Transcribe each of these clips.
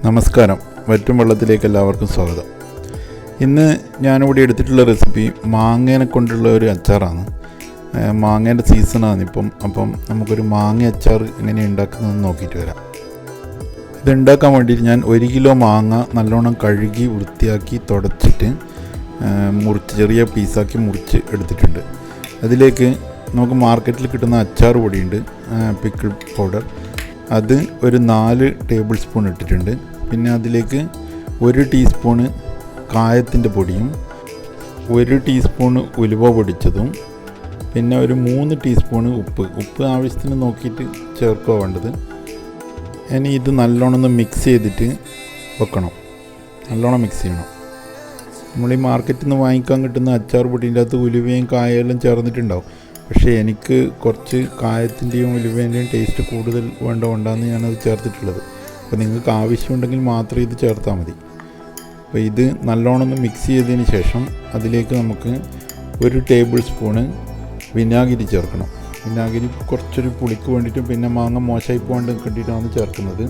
നമസ്കാരം. വറ്റും വെള്ളത്തിലേക്ക് എല്ലാവർക്കും സ്വാഗതം. ഇന്ന് ഞാനിവിടെ എടുത്തിട്ടുള്ള റെസിപ്പി മാങ്ങേനെ കൊണ്ടുള്ള ഒരു അച്ചാറാണ്. മാങ്ങേൻ്റെ സീസണാണ് ഇപ്പം. അപ്പം നമുക്കൊരു മാങ്ങ അച്ചാർ എങ്ങനെ ഉണ്ടാക്കുന്നതെന്ന് നോക്കിയിട്ട് വരാം. ഇതുണ്ടാക്കാൻ വേണ്ടിയിട്ട് ഞാൻ 1 കിലോ മാങ്ങ നല്ലോണം കഴുകി വൃത്തിയാക്കി തുടച്ചിട്ട് ചെറിയ പീസാക്കി മുറിച്ച് എടുത്തിട്ടുണ്ട്. അതിലേക്ക് നമുക്ക് മാർക്കറ്റിൽ കിട്ടുന്ന അച്ചാർ പൊടിയുണ്ട്, പിക്കിൾ പൗഡർ. അത് ഒരു 4 ടേബിൾ സ്പൂൺ ഇട്ടിട്ടുണ്ട്. പിന്നെ അതിലേക്ക് 1 ടീസ്പൂണ് കായത്തിൻ്റെ പൊടിയും 1 ടീസ്പൂണ് ഉലുവ പൊടിച്ചതും പിന്നെ ഒരു 3 ടീസ്പൂണ് ഉപ്പ് ആവശ്യത്തിന് നോക്കിയിട്ട് ചേർക്കുക വേണ്ടത്. ഇനി ഇത് നല്ലോണം ഒന്ന് മിക്സ് ചെയ്തിട്ട് വെക്കണം. നല്ലോണം മിക്സ് ചെയ്യണം. നമ്മൾ ഈ മാർക്കറ്റിൽ നിന്ന് വാങ്ങിക്കാൻ കിട്ടുന്ന അച്ചാർ പൊടിൻ്റെ അകത്ത് ഉലുവയും കായെല്ലാം ചേർന്നിട്ടുണ്ടാവും. പക്ഷേ എനിക്ക് കുറച്ച് കായത്തിൻ്റെയും ഉലുവേൻ്റെയും ടേസ്റ്റ് കൂടുതൽ വേണ്ടാന്ന് ഞാനത് ചേർത്തിട്ടുള്ളത്. അപ്പോൾ നിങ്ങൾക്ക് ആവശ്യമുണ്ടെങ്കിൽ മാത്രം ഇത് ചേർത്താൽ മതി. അപ്പോൾ ഇത് നല്ലോണം ഒന്ന് മിക്സ് ചെയ്തതിന് ശേഷം അതിലേക്ക് നമുക്ക് 1 ടേബിൾ സ്പൂണ് വിനാഗിരി ചേർക്കണം. വിനാഗിരി കുറച്ചൊരു പുളിക്ക് വേണ്ടിയിട്ടും പിന്നെ മാങ്ങ മോശമായി പോകാണ്ട് കണ്ടിട്ടാണ് ചേർക്കുന്നത്.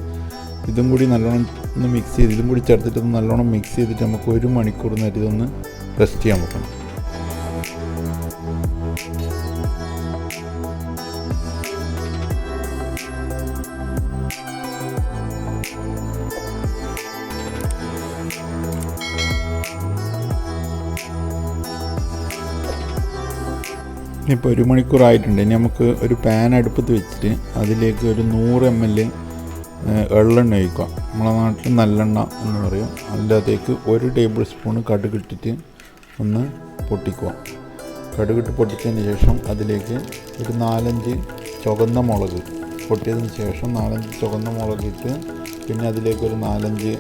ഇതും കൂടി നല്ലോണം ഒന്ന് മിക്സ് ചെയ്ത് ഇതും കൂടി ചേർത്തിട്ട് നല്ലോണം മിക്സ് ചെയ്തിട്ട് നമുക്ക് 1 മണിക്കൂർ നേരം ഇതൊന്ന് റെസ്റ്റ് ചെയ്യാൻ വെക്കണം. ഇപ്പോൾ 1 മണിക്കൂറായിട്ടുണ്ട്. ഇനി നമുക്ക് ഒരു പാൻ അടുപ്പത്ത് വെച്ചിട്ട് അതിലേക്ക് ഒരു 100 ml എള്ളെണ്ണ ഒഴിക്കുക. നമ്മളെ നാട്ടിൽ നല്ലെണ്ണ എന്ന് പറയും. അതിൻ്റെ 1 ടേബിൾ സ്പൂൺ കടുകിട്ടിട്ട് ഒന്ന് പൊട്ടിക്കുക. കടുകിട്ട് പൊട്ടിച്ചതിന് ശേഷം അതിലേക്ക് ഒരു 4-5 ചുവന്ന മുളക് പൊട്ടിയതിന് ശേഷം 4-5 ചുവന്ന മുളക് ഇട്ട് പിന്നെ അതിലേക്ക് ഒരു 4-5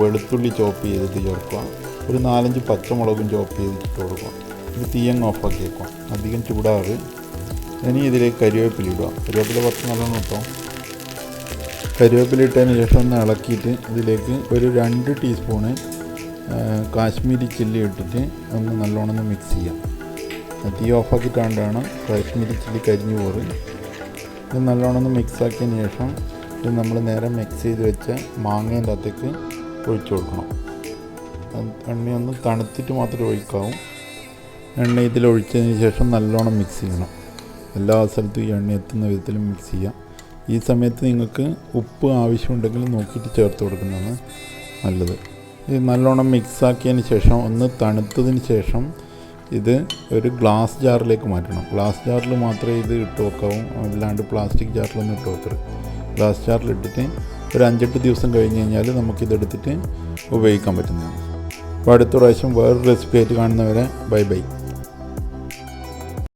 വെളുത്തുള്ളി ചോപ്പ് ചെയ്തിട്ട് ചേർക്കുക. ഒരു 4-5 പച്ചമുളകും ചോപ്പ് ചെയ്തിട്ട് കൊടുക്കുക. ഇത് തീയങ്ങ് ഓഫാക്കി വെക്കുക. അധികം ചൂടാറ്. ഇനി ഇതിലേക്ക് കരിവേപ്പില ഇടുക. കരിവേപ്പില കുറച്ച് നല്ലോണം ഇട്ടോ. കരിവേപ്പില ഇട്ടതിന് ശേഷം ഒന്ന് ഇളക്കിയിട്ട് ഇതിലേക്ക് ഒരു 2 ടീസ്പൂണ് കാശ്മീരി ചില്ലി ഇട്ടിട്ട് ഒന്ന് നല്ലോണം ഒന്ന് മിക്സ് ചെയ്യാം. തീ ഓഫാക്കിയിട്ടാണ്ടാണ് കാശ്മീരി ചില്ലി കരിഞ്ഞു പോറ്. ഇത് നല്ലോണം ഒന്ന് മിക്സാക്കിയതിന് ശേഷം ഇത് നമ്മൾ നേരെ മിക്സ് ചെയ്ത് വെച്ച മാങ്ങേൻ്റെ അകത്തേക്ക് ഒഴിച്ചു കൊടുക്കണം. എണ്ണയൊന്ന് തണുത്തിട്ട് മാത്രമേ ഒഴിക്കാവൂ. എണ്ണ ഇതിലൊഴിച്ചതിന് ശേഷം നല്ലോണം മിക്സ് ചെയ്യണം. എല്ലാ സ്ഥലത്തും ഈ എണ്ണ എത്തുന്ന വിധത്തിൽ മിക്സ് ചെയ്യാം. ഈ സമയത്ത് നിങ്ങൾക്ക് ഉപ്പ് ആവശ്യമുണ്ടെങ്കിൽ നോക്കിയിട്ട് ചേർത്ത് കൊടുക്കുന്നതാണ് നല്ലത്. ഇത് നല്ലോണം മിക്സാക്കിയതിന് ശേഷം ഒന്ന് തണുത്തതിന് ശേഷം ഇത് ഒരു ഗ്ലാസ് ജാറിലേക്ക് മാറ്റണം. ഗ്ലാസ് ജാറിൽ മാത്രമേ ഇത് ഇട്ട് വെക്കാവൂ. അല്ലാണ്ട് പ്ലാസ്റ്റിക് ജാറിലൊന്നും ഇട്ട് വെക്കരുത്. ഗ്ലാസ് ജാറിലിട്ടിട്ട് ഒരു 5-8 ദിവസം കഴിഞ്ഞ് കഴിഞ്ഞാൽ നമുക്കിതെടുത്തിട്ട് ഉപയോഗിക്കാൻ പറ്റുന്നതാണ്. അപ്പോൾ അടുത്ത പ്രാവശ്യം വേറൊരു റെസിപ്പി ആയിട്ട് കാണുന്നവരെ ബൈ.